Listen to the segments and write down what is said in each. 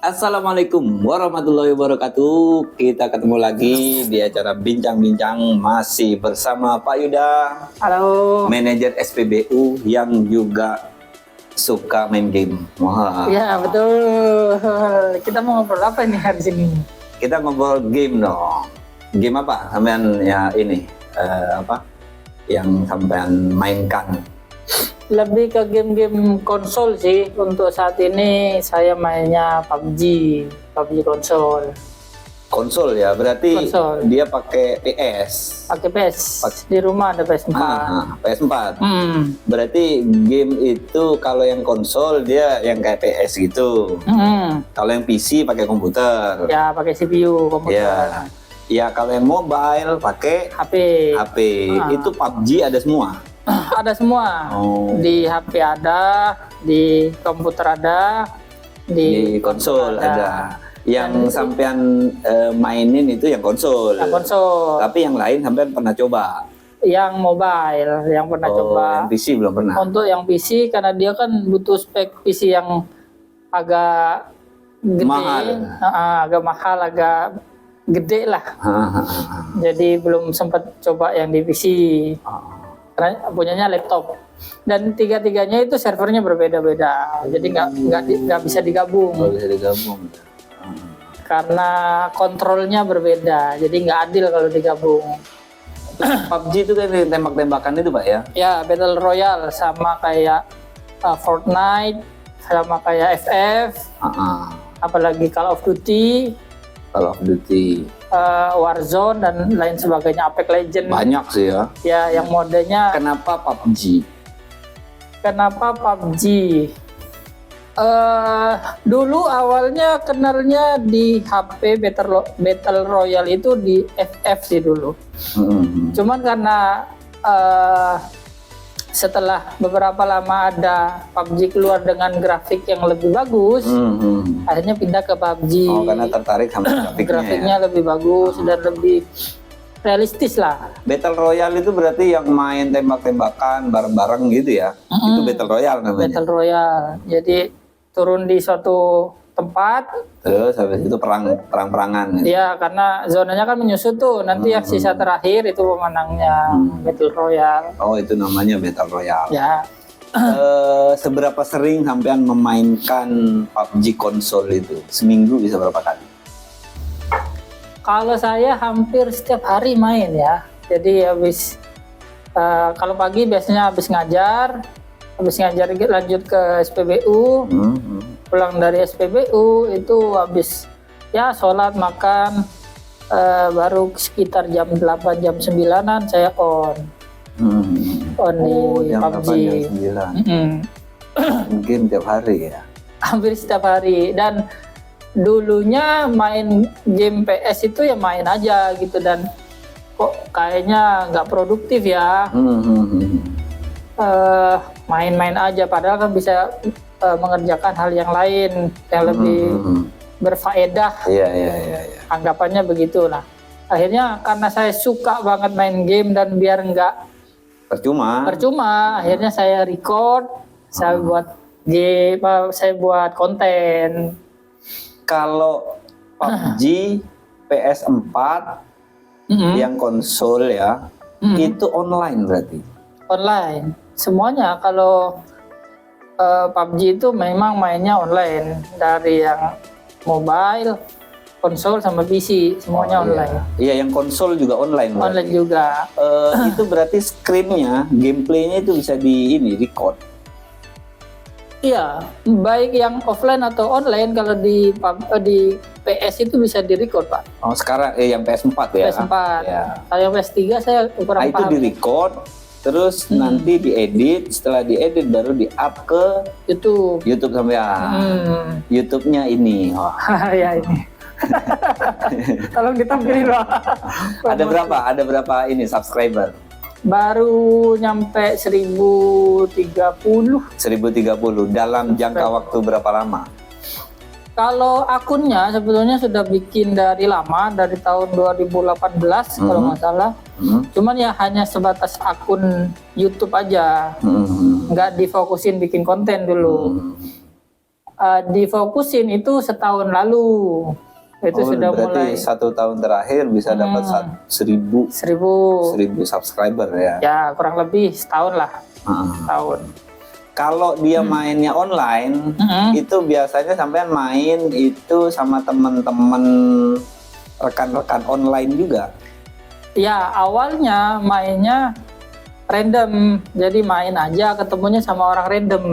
Assalamualaikum warahmatullahi wabarakatuh. Kita ketemu lagi di acara Bincang-Bincang masih bersama Pak Yuda, Halo. manajer SPBU yang juga suka main game. Wah. Ya betul. Kita mau ngobrol apa nih hari ini? Kita ngobrol game dong. Game apa? Sampean ya ini apa? Yang sampean mainkan? Lebih ke game-game konsol sih. Untuk saat ini saya mainnya PUBG konsol. Konsol ya, berarti Konsol. dia pakai PS. Pakai PS. Di rumah ada PS4. PS4. Hmm. Berarti game itu kalau yang konsol dia yang kayak PS gitu. Kalau yang PC pakai komputer. Ya pakai CPU komputer. Ya kalau yang mobile pakai HP. HP. Itu PUBG ada semua. Ada semua. Oh. Di HP ada, di komputer ada, Di konsol ada. Yang sampean mainin itu yang konsol. Yang konsol. Tapi yang lain sampean pernah coba. Yang mobile, yang pernah coba. Yang PC belum pernah. Untuk yang PC karena dia kan butuh spek PC yang agak gede, Mahal. Agak mahal, agak gede lah. Jadi belum sempat coba yang di PC. Karena punyanya laptop. Dan tiga-tiganya itu servernya berbeda-beda. Jadi nggak bisa digabung. Nggak bisa digabung. Karena kontrolnya berbeda. Jadi nggak adil kalau digabung. PUBG itu kan tembak-tembakan itu Pak ya? Ya, Battle Royale sama kayak Fortnite, sama kayak FF, apalagi Call of Duty, Warzone dan lain sebagainya, Apex Legends. Banyak sih ya. Ya, yang modenya. Kenapa PUBG? Kenapa PUBG? Dulu awalnya kenalnya di HP Battle Royale itu di FF sih dulu. Cuman karena setelah beberapa lama ada PUBG keluar dengan grafik yang lebih bagus, akhirnya pindah ke PUBG. Oh, karena tertarik sama grafiknya. Grafiknya lebih bagus dan lebih realistis lah. Battle Royale itu berarti yang main tembak-tembakan bareng-bareng gitu ya? Itu Battle Royale namanya? Battle Royale. Jadi turun di suatu tempat. Terus habis itu perang-perangan. Gitu. Ya, karena zonanya kan menyusut tuh. Nanti yang sisa terakhir itu pemenangnya Battle Royale. Oh, itu namanya Battle Royale. Ya. Seberapa sering sampean memainkan PUBG konsol itu? Seminggu bisa berapa kali? Kalau saya hampir setiap hari main ya. Jadi habis kalau pagi biasanya habis ngajar lanjut ke SPBU. Pulang dari SPBU itu habis ya sholat makan baru sekitar jam 8 jam 9-an saya on di jam PUBG. 8 jam 9. Game tiap hari ya? Hampir setiap hari. Dan dulunya main game PS itu ya main aja gitu, dan kok kayaknya nggak produktif ya. Main-main aja padahal kan bisa mengerjakan hal yang lain yang lebih berfaedah. Iya. Anggapannya begitu. Nah, akhirnya karena saya suka banget main game dan biar nggak percuma, akhirnya saya record, saya buat game, saya buat konten. Kalau PUBG PS4 yang konsol ya, itu online berarti? Online, semuanya. Kalau PUBG itu memang mainnya online, dari yang mobile, konsol sama PC, semuanya online. Iya, yang konsol juga online berarti? Online juga. Itu berarti screen-nya, gameplaynya itu bisa record? Iya, baik yang offline atau online. Kalau di PS itu bisa di-record, Pak. Oh, sekarang yang PS4 ya? PS4. Ya. Kalau yang PS3 saya kurang itu paham. di-record, terus nanti diedit, setelah diedit baru di-up ke YouTube sampean. YouTube-nya ini. Ya ini. Tolong ditampilin, Pak. Ada berapa ini subscriber? Baru nyampe 1030. 1030 dalam jangka waktu berapa lama? Kalau akunnya sebetulnya sudah bikin dari lama, dari tahun 2018 kalau nggak salah. Cuman ya hanya sebatas akun YouTube aja, nggak difokusin bikin konten dulu. difokusin itu setahun lalu. Itu sudah berarti mulai 1 tahun terakhir bisa dapat 1000 subscriber ya. Ya kurang lebih setahun lah. Setahun. Kalau dia mainnya online, itu biasanya sampean main itu sama teman-teman rekan-rekan online juga. Ya awalnya mainnya random, jadi main aja ketemunya sama orang random.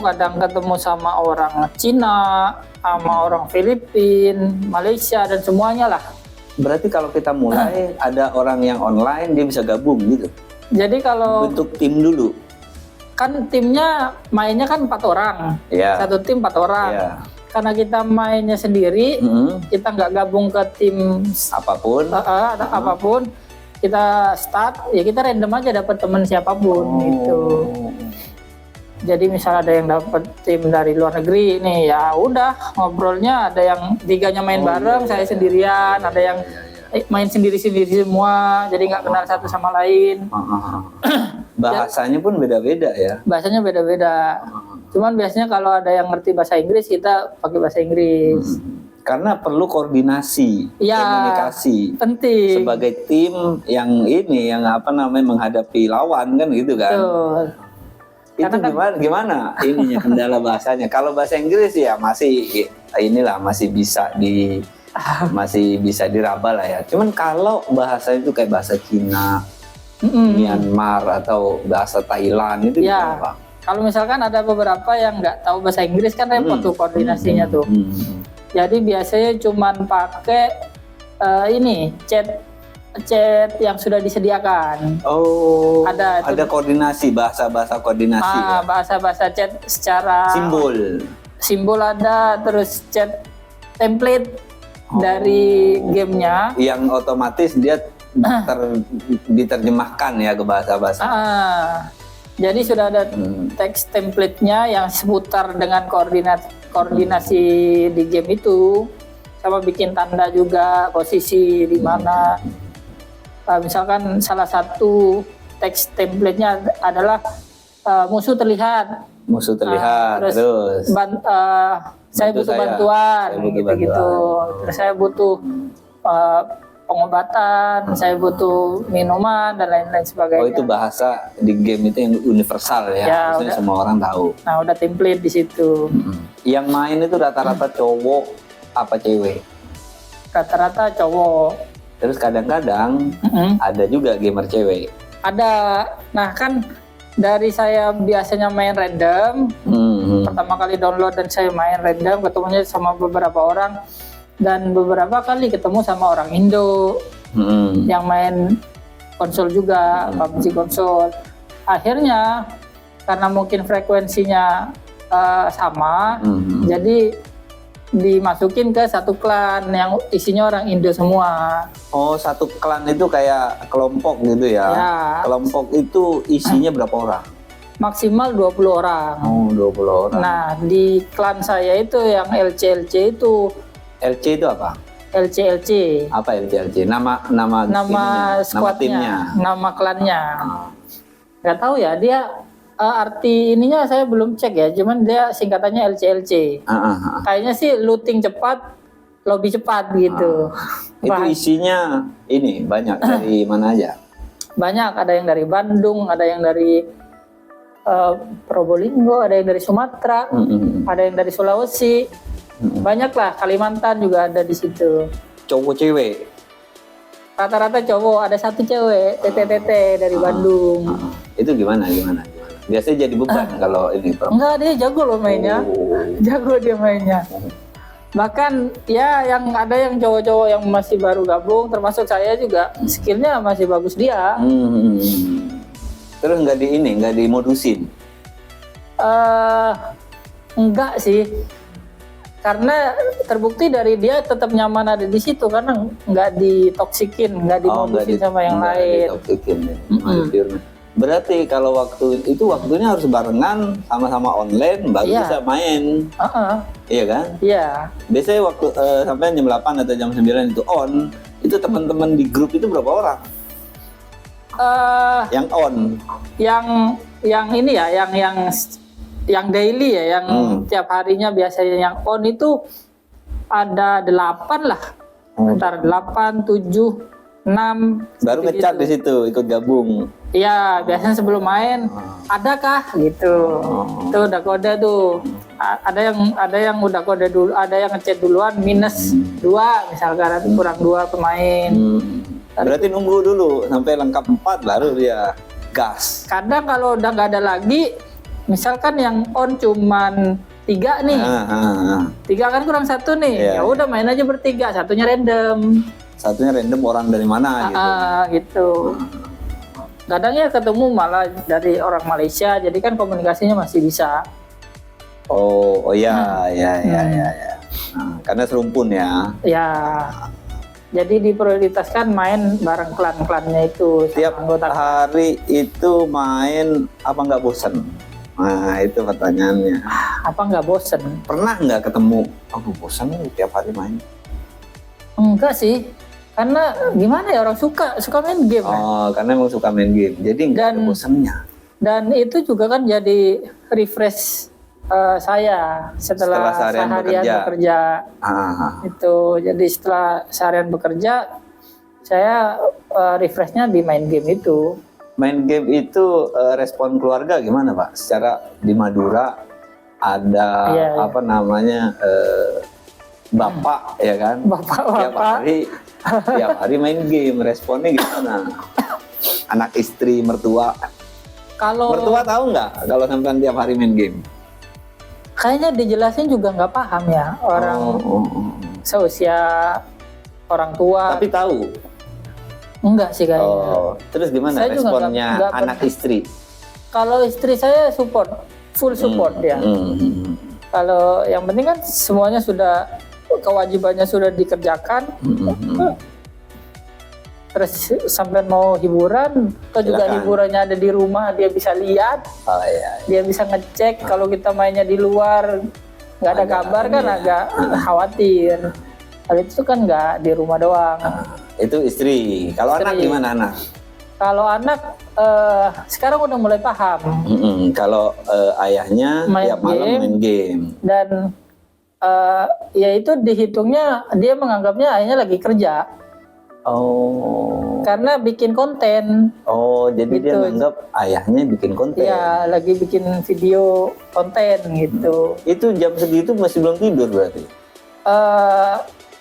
Kadang ketemu sama orang Cina, sama orang Filipina, Malaysia dan semuanya lah. Berarti kalau kita mulai ada orang yang online dia bisa gabung gitu. Jadi kalau bentuk tim dulu. Kan timnya mainnya kan 4 orang. Satu tim 4 orang. Karena kita mainnya sendiri, kita nggak gabung ke tim apapun. Apapun, kita start ya kita random aja dapat teman siapapun gitu. Jadi misal ada yang dapat tim dari luar negeri nih, ya udah ngobrolnya ada yang 3-nya main bareng, saya sendirian, ada yang main sendiri-sendiri semua, jadi nggak kenal satu sama lain. Bahasanya pun beda-beda ya? Bahasanya beda-beda. Cuman biasanya kalau ada yang ngerti bahasa Inggris, kita pakai bahasa Inggris. Karena perlu koordinasi, komunikasi. Penting. Sebagai tim yang menghadapi lawan kan gitu kan? Betul. Itu gimana ininya kendala bahasanya? Kalau bahasa Inggris ya masih bisa diraba lah ya. Cuman kalau bahasa itu kayak bahasa Cina, Myanmar atau bahasa Thailand itu gimana, Pak? Kalau misalkan ada beberapa yang nggak tahu bahasa Inggris kan repot tuh koordinasinya tuh. Jadi biasanya cuman pakai chat yang sudah disediakan. Ada koordinasi, bahasa koordinasi. Bahasa chat secara simbol ada, terus chat template dari gamenya yang otomatis dia diterjemahkan ya ke bahasa-bahasa. Jadi sudah ada teks template-nya yang seputar dengan koordinasi di game itu, sama bikin tanda juga posisi di mana. Misalkan salah satu teks template-nya adalah musuh terlihat. Terus saya butuh bantuan gitu. Terus saya butuh pengobatan, saya butuh minuman dan lain-lain sebagainya. Itu bahasa di game itu yang universal ya, maksudnya semua orang tahu. Nah, udah template di situ. Yang main itu rata-rata cowok apa cewek? Rata-rata cowok. Terus kadang-kadang ada juga gamer cewek. Ada. Nah kan dari saya biasanya main random, pertama kali download dan saya main random, ketemunya sama beberapa orang, dan beberapa kali ketemu sama orang Indo yang main konsol juga, PUBG konsol. Akhirnya karena mungkin frekuensinya sama, jadi dimasukin ke satu klan yang isinya orang Indo semua. Satu klan itu kayak kelompok gitu ya? Kelompok itu isinya berapa orang? Maksimal 20 orang. 20 orang. Nah, di klan saya itu yang LC itu. LC itu apa? LC. Apa LC? Nama squadnya, nama klannya. Nggak tahu ya, dia arti ininya saya belum cek ya, cuman dia singkatannya LC. Kayaknya sih looting cepat, lobby cepat gitu. Itu isinya ini banyak dari mana aja? Banyak, ada yang dari Bandung, ada yang dari Probolinggo, ada yang dari Sumatera, ada yang dari Sulawesi, banyak lah, Kalimantan juga ada di situ. Cowok cewek? Rata-rata cowok, ada satu cewek, TTTT dari Bandung. Itu gimana? Biasanya jadi beban kalau ini. Enggak, dia jago loh mainnya. Jago dia mainnya. Bahkan ya yang ada yang cowok-cowok yang masih baru gabung, termasuk saya juga, skillnya masih bagus dia. Terus nggak dimodusin? Enggak sih. Karena terbukti dari dia tetap nyaman ada di situ karena nggak ditoksikin, nggak dimodusin sama yang lain. Berarti kalau waktunya harus barengan sama-sama online baru bisa main. Iya kan? Iya. Biasanya waktu sampai jam 8 atau jam 9 itu on, itu teman-teman di grup itu berapa orang? Yang on. Yang ini ya, yang yang daily ya, yang tiap harinya biasanya yang on itu ada 8 lah. Antara 8, 7, 6 baru ngecat di situ ikut gabung. Iya, biasanya sebelum main adakah gitu. Tuh udah kode tuh. Ada yang udah kode dulu, ada yang ngechat duluan minus 2 misalkan kurang 2 pemain. Berarti nunggu dulu sampai lengkap 4 baru dia gas. Kadang kalau udah nggak ada lagi, misalkan yang on cuman 3 nih. 3 kan kurang 1 nih. Ya udah main aja bertiga, satunya random. Satunya random orang dari mana gitu. Gitu. Kadang ya ketemu malah dari orang Malaysia, jadi kan komunikasinya masih bisa. Oh ya. Nah, karena serumpun ya. Ya. Jadi diprioritaskan main bareng klan-klannya itu. Tiap hari itu main apa nggak bosen? Nah itu pertanyaannya. Apa nggak bosen? Pernah nggak ketemu? Aku bosen nih tiap hari main. Enggak sih. Karena gimana ya, orang suka main game. Karena emang suka main game, jadi nggak ada bosannya. Dan itu juga kan jadi refresh saya setelah seharian bekerja. Itu jadi setelah seharian bekerja, saya refreshnya di main game itu. Main game itu respon keluarga gimana Pak? Secara di Madura ada apa namanya bapak ya kan? Bapak. Tiap hari main game, responnya gimana? Anak istri, mertua. Mertua tahu nggak kalau sampean tiap hari main game? Kayaknya dijelasin juga nggak paham ya orang seusia orang tua. Tapi tahu? Enggak sih kayaknya. Terus gimana saya responnya anak istri? Kalau istri saya full support ya. Kalau yang penting kan semuanya sudah, kewajibannya sudah dikerjakan. Terus sampai mau hiburan, atau juga hiburannya ada di rumah, dia bisa lihat, dia bisa ngecek. Kalau kita mainnya di luar nggak ada kabar kan agak khawatir. Hal itu kan nggak di rumah doang. Itu istri. Kalau anak gimana anak? Kalau anak sekarang udah mulai paham. Kalau ayahnya tiap malam main game. Dan ya itu dihitungnya dia menganggapnya ayahnya lagi kerja. Karena bikin konten. Jadi gitu. Dia menganggap ayahnya bikin konten. Iya, lagi bikin video konten gitu. Itu jam segitu masih belum tidur berarti?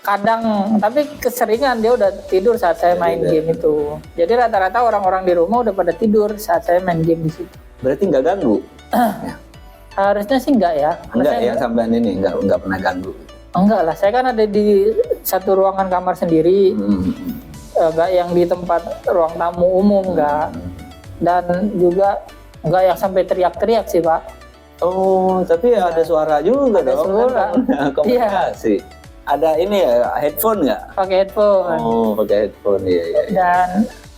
Kadang, tapi keseringan dia udah tidur saat saya main game itu. Jadi rata-rata orang-orang di rumah udah pada tidur saat saya main game di situ. Berarti nggak ganggu? Harusnya sih enggak ya. Enggak ya, sampean ini enggak pernah ganggu. Enggak lah, saya kan ada di satu ruangan kamar sendiri. Enggak yang di tempat ruang tamu umum, enggak. Dan juga enggak yang sampai teriak-teriak sih, Pak. Tapi ada suara juga dong. Suara. Komunikasi. Ada ini ya, headphone nggak? Pakai headphone. Pakai headphone, iya. Dan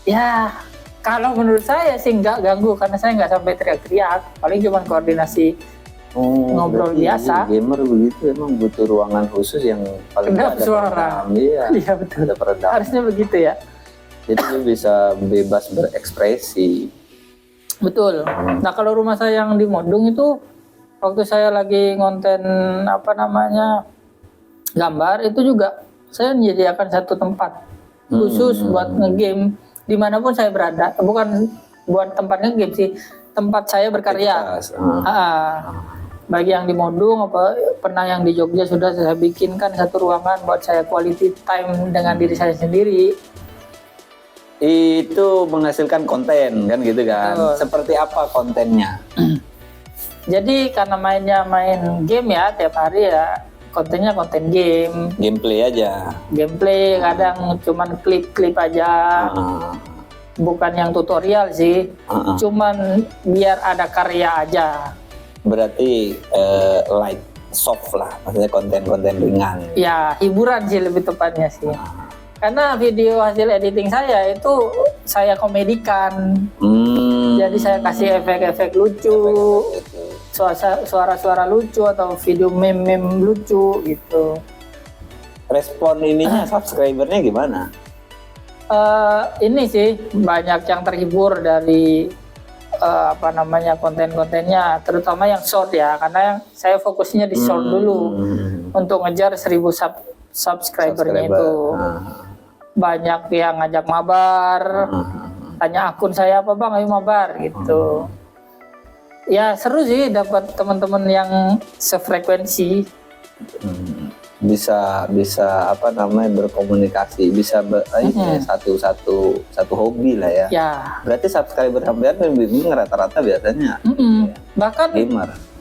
ya kalau menurut saya sih nggak ganggu karena saya nggak sampai teriak-teriak, paling cuma koordinasi ngobrol biasa. Gamer begitu emang butuh ruangan khusus yang paling kedap suara. Iya betul. Ada peredam. Harusnya begitu ya. Jadi lu bisa bebas berekspresi. Betul. Nah kalau rumah saya yang di Modung itu waktu saya lagi ngonten gambar itu juga saya menyediakan satu tempat khusus buat ngegame dimanapun saya berada, bukan buat tempat ngegame sih, tempat saya berkarya. Bagi yang di Modung pernah yang di Jogja sudah saya bikinkan satu ruangan buat saya quality time dengan diri saya sendiri. Itu menghasilkan konten kan gitu kan? Seperti apa kontennya? Jadi karena main game ya tiap hari ya, kontennya konten game. Gameplay aja. Gameplay, kadang cuman klip-klip aja. Bukan yang tutorial sih. Cuman biar ada karya aja. Berarti light soft lah, maksudnya konten-konten ringan. Ya, hiburan sih lebih tepatnya sih. Karena video hasil editing saya itu saya komedikan. Jadi saya kasih efek-efek lucu. Suara-suara lucu atau video meme lucu gitu. Respon ininya subscribernya gimana? Ini sih banyak yang terhibur dari apa namanya konten-kontennya, terutama yang short ya, karena yang saya fokusnya di short dulu untuk ngejar 1000 subscribernya itu. Banyak yang ngajak mabar, tanya akun saya apa bang, ayo mabar gitu. Ya seru sih dapat teman-teman yang sefrekuensi. Bisa apa namanya berkomunikasi, bisa satu hobi lah ya. Ya. Berarti subscriber sampean bimbing rata-rata biasanya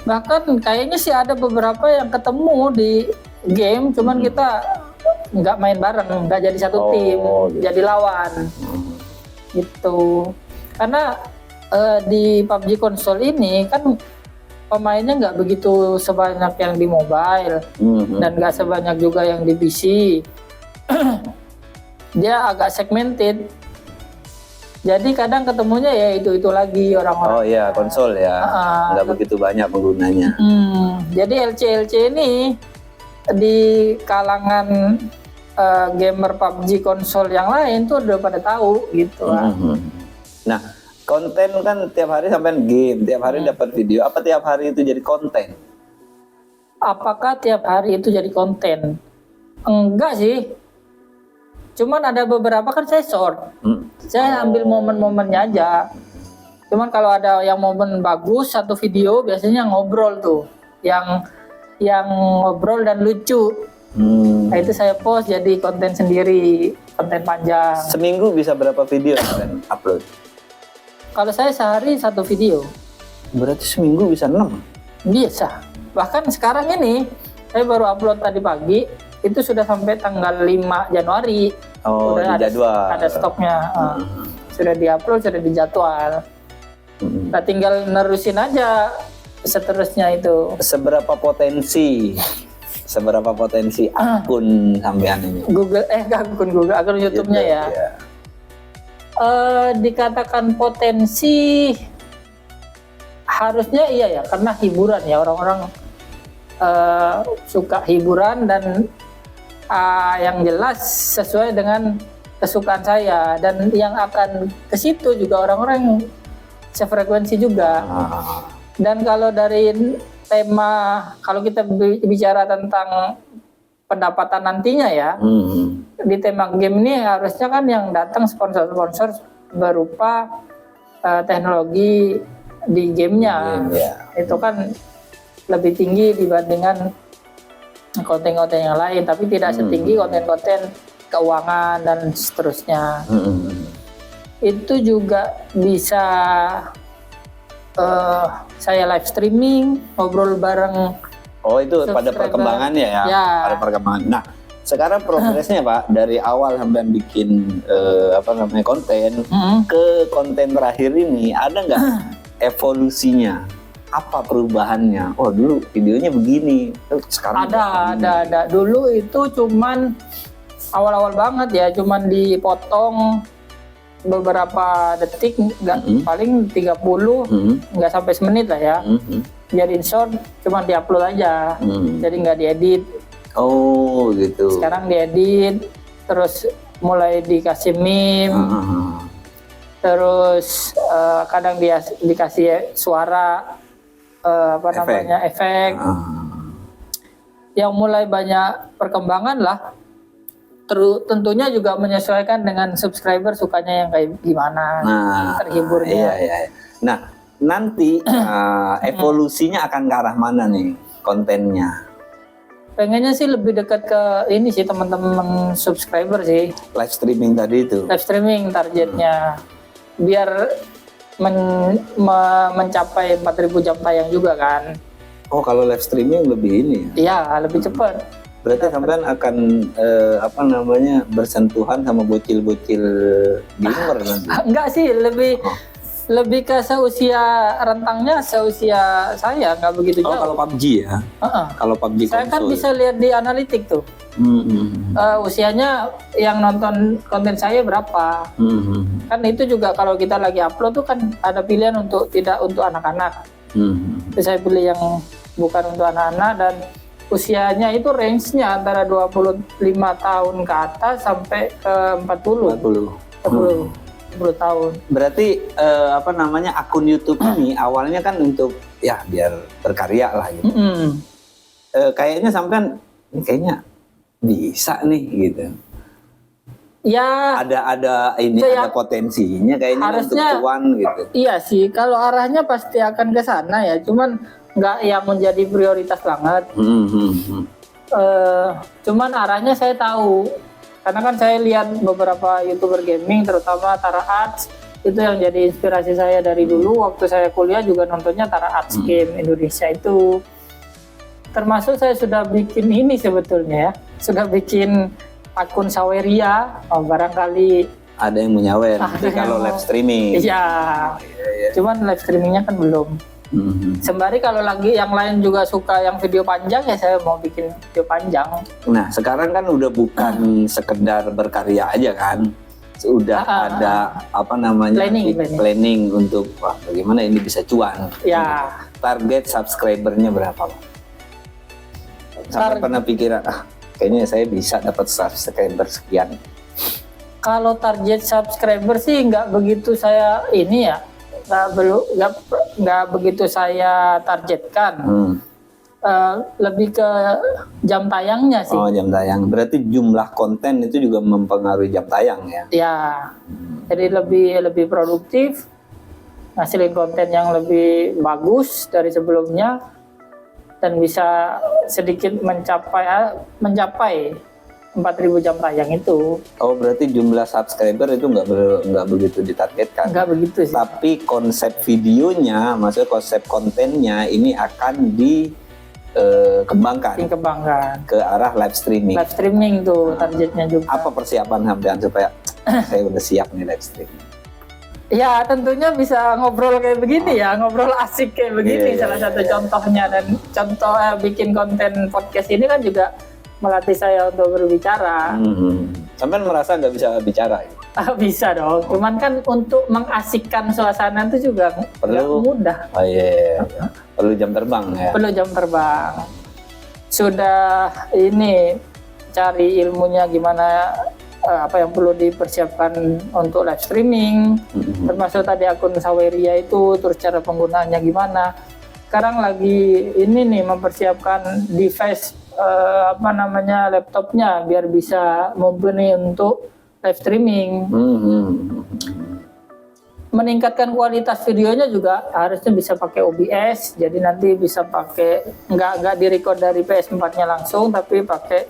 bahkan kayaknya sih ada beberapa yang ketemu di game, cuman kita nggak main bareng, nggak jadi satu tim, gitu. Jadi lawan gitu. Karena di PUBG konsol ini kan pemainnya nggak begitu sebanyak yang di mobile dan nggak sebanyak juga yang di PC. Dia agak segmented, jadi kadang ketemunya ya itu lagi orang-orang. Oh iya, konsol ya, nggak begitu banyak penggunanya. Jadi LC ini di kalangan gamer PUBG konsol yang lain tuh udah pada tahu gitu lah. Nah, konten kan tiap hari sampai game, tiap hari dapat video. Apa tiap hari itu jadi konten? Apakah tiap hari itu jadi konten? Enggak sih. Cuman ada beberapa kan saya short. Saya ambil momen-momennya aja. Cuman kalau ada yang momen bagus satu video biasanya ngobrol tuh. Yang ngobrol dan lucu. Nah, itu saya post jadi konten sendiri, konten panjang. Seminggu bisa berapa video kan upload? Kalau saya sehari satu video. Berarti seminggu bisa 6? Bisa. Bahkan sekarang ini, saya baru upload tadi pagi, itu sudah sampai tanggal 5 Januari. Oh, sudah di jadwal. Ada stoknya. Sudah diupload, sudah dijadwal. Nah, tinggal nerusin aja seterusnya itu. Seberapa potensi akun sampean ini? Akun YouTube-nya ya. Dikatakan potensi harusnya iya ya, karena hiburan ya, orang-orang suka hiburan dan yang jelas sesuai dengan kesukaan saya, dan yang akan ke situ juga orang-orang sefrekuensi juga. Dan kalau dari tema, kalau kita bicara tentang pendapatan nantinya ya, di tema game ini harusnya kan yang datang sponsor-sponsor berupa teknologi di gamenya. Itu kan lebih tinggi dibandingkan konten-konten yang lain, tapi tidak setinggi konten-konten keuangan dan seterusnya. Itu juga bisa saya live streaming, ngobrol bareng. Oh itu pada perkembangannya ya. Pada perkembangan. Nah sekarang progresnya Pak, dari awal sampai bikin konten ke konten terakhir ini, ada nggak evolusinya? Apa perubahannya? Oh dulu videonya begini, sekarang ada. Dulu itu cuman awal-awal banget ya, cuman dipotong beberapa detik, paling 30, nggak sampai semenit lah ya. Jadi short cuma diupload aja, jadi nggak diedit. Oh gitu. Sekarang diedit, terus mulai dikasih meme, terus kadang dia dikasih suara, efek. Yang mulai banyak perkembangan lah. Tentunya juga menyesuaikan dengan subscriber sukanya yang kayak gimana, terhiburnya. Iya. Nah nanti evolusinya akan ke arah mana nih kontennya? Pengennya sih lebih dekat ke ini sih, teman-teman subscriber sih. Live streaming tadi itu. Live streaming targetnya, biar mencapai 4.000 jam tayang juga kan. Oh kalau live streaming lebih ini? Iya lebih cepat. Berarti sampean akan bersentuhan sama bocil-bocil gamer nanti? Enggak sih, lebih ke seusia rentangnya, seusia saya, nggak begitu jauh. Oh kalau PUBG ya? Kalau PUBG saya kan bisa lihat di analitik tuh. Usianya yang nonton konten saya berapa. Kan itu juga kalau kita lagi upload tuh kan ada pilihan tidak untuk anak-anak. Terus saya pilih yang bukan untuk anak-anak, dan usianya itu range-nya antara 25 tahun ke atas sampai ke 40. 10 tahun. Berarti apa namanya akun YouTube ini awalnya kan untuk ya biar berkarya lah gitu. Kayaknya sampean ini kayaknya bisa nih gitu. Ya Ada saya, ada potensinya kayaknya harusnya, untuk cuan gitu. Iya sih, kalau arahnya pasti akan ke sana ya. Cuman nggak yang menjadi prioritas banget. Cuman arahnya saya tahu. Karena kan saya lihat beberapa YouTuber gaming, terutama Tara Arts, itu yang jadi inspirasi saya dari dulu. Waktu saya kuliah juga nontonnya Tara Arts Game Indonesia itu. Termasuk saya sudah bikin ini sebetulnya ya, sudah bikin akun Saweria, barangkali ada yang menyawer. Jadi kalau live streaming. Iya. Cuman live streamingnya kan belum. Sembari kalau lagi yang lain juga suka yang video panjang ya saya mau bikin video panjang. Nah sekarang kan udah bukan sekedar berkarya aja kan, sudah ada apa namanya planning untuk wah bagaimana ini bisa cuan. Ya. Target subscribernya berapa Pak? Sampai pernah pikiran kayaknya saya bisa dapat subscriber sekian. Kalau target subscriber sih nggak begitu saya ini ya. Nggak begitu saya targetkan. Lebih ke jam tayangnya sih. Oh jam tayang, berarti jumlah konten itu juga mempengaruhi jam tayang ya? Ya, jadi lebih produktif, ngasilin konten yang lebih bagus dari sebelumnya dan bisa sedikit mencapai 4.000 jam tayang itu. Oh berarti jumlah subscriber itu nggak begitu ditargetkan? Nggak begitu sih. Tapi konsep videonya, maksudnya konsep kontennya ini akan dikembangkan ke arah live streaming. Live streaming tuh targetnya juga. Apa persiapan Hamdan supaya saya udah siap nih live streaming? Ya tentunya bisa ngobrol kayak begini ya, ngobrol asik kayak begini. Salah satu contohnya, dan contoh bikin konten podcast ini kan juga melatih saya untuk berbicara. Sampai merasa nggak bisa bicara? Bisa dong, cuman kan untuk mengasikkan suasana itu juga perlu mudah. Oh iya, perlu jam terbang ya? Perlu jam terbang. Sudah ini cari ilmunya gimana, apa yang perlu dipersiapkan untuk live streaming, termasuk tadi akun Saweria itu, terus cara penggunaannya gimana. Sekarang lagi ini nih mempersiapkan device laptopnya biar bisa mumpuni untuk live streaming. Meningkatkan kualitas videonya juga harusnya bisa pakai OBS, jadi nanti bisa pakai nggak direcord dari PS4-nya langsung, tapi pakai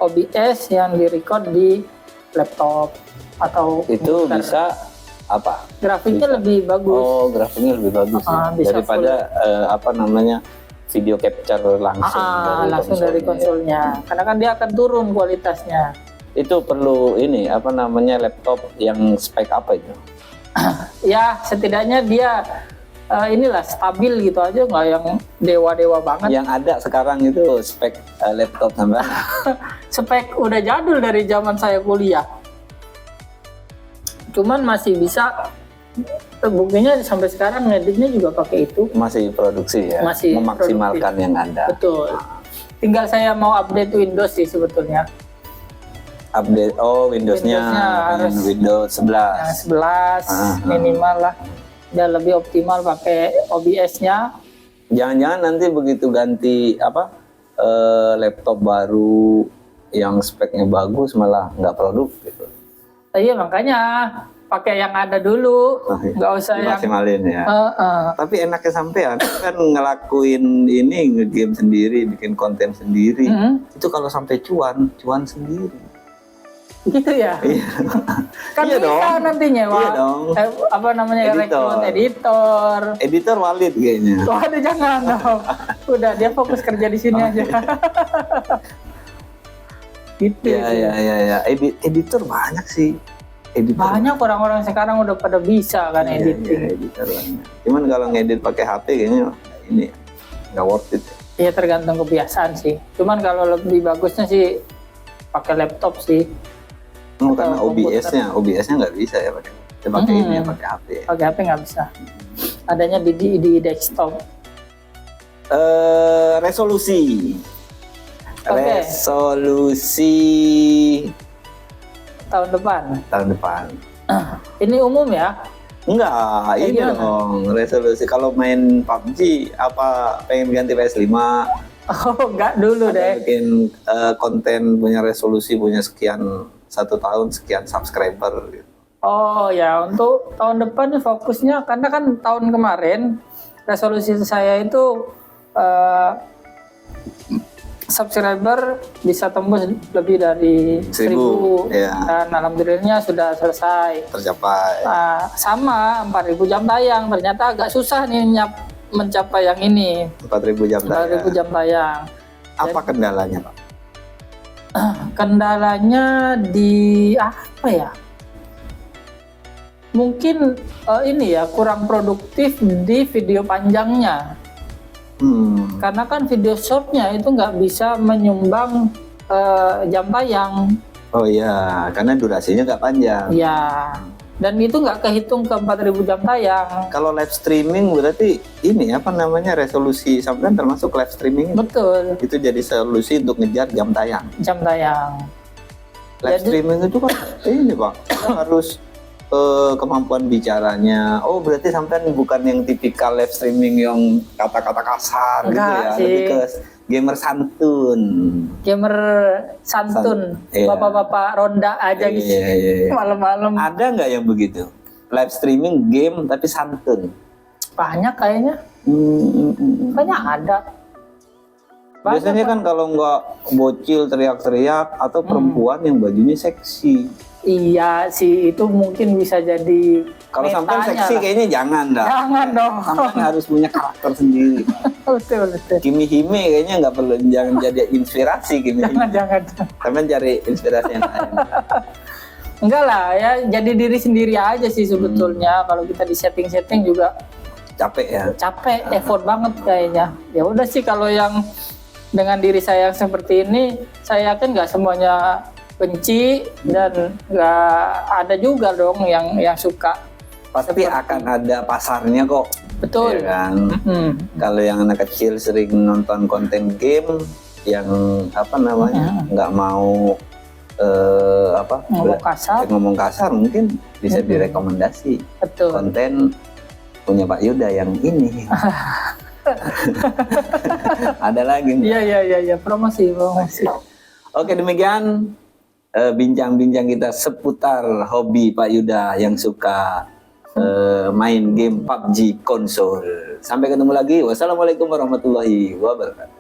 OBS yang direcord di laptop atau itu komputer. Bisa apa? Grafiknya lebih bagus. Oh, grafiknya lebih bagus daripada video capture langsung dari konsolnya. Karena kan dia akan turun kualitasnya. Itu perlu laptop yang spek apa itu? Ya setidaknya dia stabil gitu aja, nggak yang dewa-dewa banget. Yang ada sekarang itu spek laptop tambah. Spek udah jadul dari zaman saya kuliah. Cuman masih bisa. Buktinya sampai sekarang ngeditnya juga pakai itu. Masih produksi ya? Masih memaksimalkan produktif. Yang ada. Betul. Tinggal saya mau update Windows sih sebetulnya. Update, Windowsnya harus Windows 11. 11 minimal lah. Dan lebih optimal pakai OBS-nya. Jangan-jangan nanti begitu ganti laptop baru yang speknya bagus malah nggak produktif gitu. Iya makanya pakai yang ada dulu, nggak usah dimaksimalin ya. Tapi enaknya sampean kan ngelakuin ini, ngegame sendiri, bikin konten sendiri. Itu kalau sampai cuan sendiri. Gitu ya? Iya. Kan iya bisa dong. Nantinya, Wak. Iya dong. Editor valid kayaknya. Waduh jangan dong. Udah dia fokus kerja di sini aja. Gitu. Ya. Editor banyak sih. Banyak orang-orang sekarang udah pada bisa kan editing. Iya, editor banyak. Cuman kalau ngedit pakai HP kayaknya ini nggak worth it. Iya tergantung kebiasaan sih. Cuman kalau lebih bagusnya sih pakai laptop sih. Karena OBS-nya nggak bisa ya pakai ini pakai HP. Pakai HP nggak bisa. Adanya di desktop. Resolusi. Resolusi tahun depan. Ini umum ya? Enggak, ini gimana? dong resolusi. Kalau main PUBG, apa pengen ganti PS5? Oh, enggak dulu Ada deh. bikin konten punya resolusi, punya sekian 1 tahun, sekian subscriber gitu. Oh ya, untuk tahun depan nih fokusnya, karena kan tahun kemarin resolusi saya itu eh, subscriber bisa tembus lebih dari 1.000, ya. dan alhamdulillahnya sudah selesai. Tercapai. Sama 4.000 jam tayang, ternyata agak susah nih mencapai yang ini, 4.000 jam 4.000 tayang. jam tayang. Apa kendalanya, Pak? Kendalanya di apa ya? Mungkin ini ya, kurang produktif di video panjangnya. Karena kan video shortnya itu nggak bisa menyumbang jam tayang. Oh iya, karena durasinya nggak panjang. Ya, dan itu nggak kehitung ke 4.000 jam tayang. Kalau live streaming berarti ini apa namanya, resolusi sampean termasuk live streaming? Betul, Itu jadi solusi untuk ngejar jam tayang. jam tayang. Live streaming itu kan ini Pak, harus kemampuan bicaranya. Oh berarti sampean bukan yang tipikal live streaming yang kata-kata kasar gitu Enggak ya, sih. lebih ke gamer santun. Gamer santun, Iya. bapak-bapak ronda aja gitu. Iya. Malam-malam Ada nggak yang begitu? Live streaming game tapi santun? banyak kayaknya, banyak ada. Banyak, Biasanya kan kalau nggak bocil teriak-teriak atau perempuan yang bajunya seksi. Iya sih, itu mungkin bisa jadi Kalau sampean metanya seksi lah. kayaknya jangan dah. Jangan dong. Sampean harus punya karakter sendiri. Betul, betul. Kimi Hime kayaknya nggak perlu, jangan jadi inspirasi Kimi Hime. Jangan. Sampean cari inspirasi yang lain. Enggak lah ya, jadi diri sendiri aja sih sebetulnya. Kalau kita di setting juga Capek ya. capek, effort banget kayaknya. Ya udah sih, kalau yang dengan diri saya yang seperti ini, saya yakin nggak semuanya benci, dan nggak ada juga dong yang suka. Pasti akan ada pasarnya kok. Betul. Ya kan? Kalau yang anak kecil sering nonton konten game yang apa namanya, nggak mau ngomong kasar, mungkin bisa direkomendasi Betul. konten punya Pak Yuda yang ini. Ada lagi nggak? Iya, promosi. Oke, demikian bincang-bincang kita seputar hobi Pak Yuda yang suka main game PUBG konsol. Sampai ketemu lagi. Wassalamualaikum warahmatullahi wabarakatuh.